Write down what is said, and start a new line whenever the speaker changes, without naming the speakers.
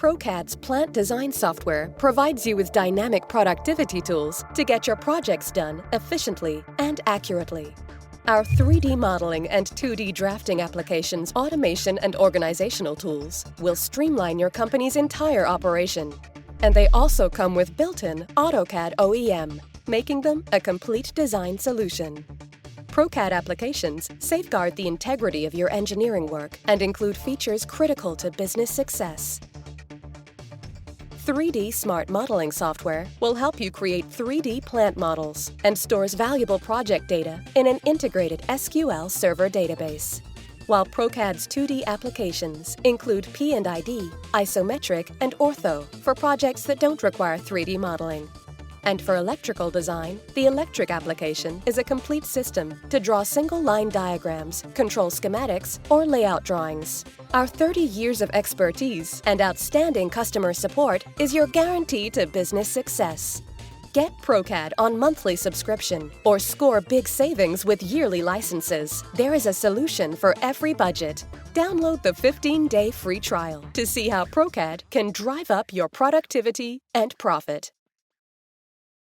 PROCAD's plant design software provides you with dynamic productivity tools to get your projects done efficiently and accurately. Our 3D modeling and 2D drafting applications, automation and organizational tools will streamline your company's entire operation. And they also come with built-in AUTOCAD OEM, making them a complete design solution. PROCAD applications safeguard the integrity of your engineering work and include features critical to business success. 3D Smart Modeling software will help you create 3D plant models and stores valuable project data in an integrated SQL Server database. While PROCAD's 2D applications include P&ID, ISOMETRIC and ORTHO for projects that don't require 3D modeling. And for electrical design, the electric application is a complete system to draw single-line diagrams, control schematics, or layout drawings. Our 30 years of expertise and outstanding customer support is your guarantee to business success. Get PROCAD on monthly subscription or score big savings with yearly licenses. There is a solution for every budget. Download the 15-day free trial to see how PROCAD can drive up your productivity and profit.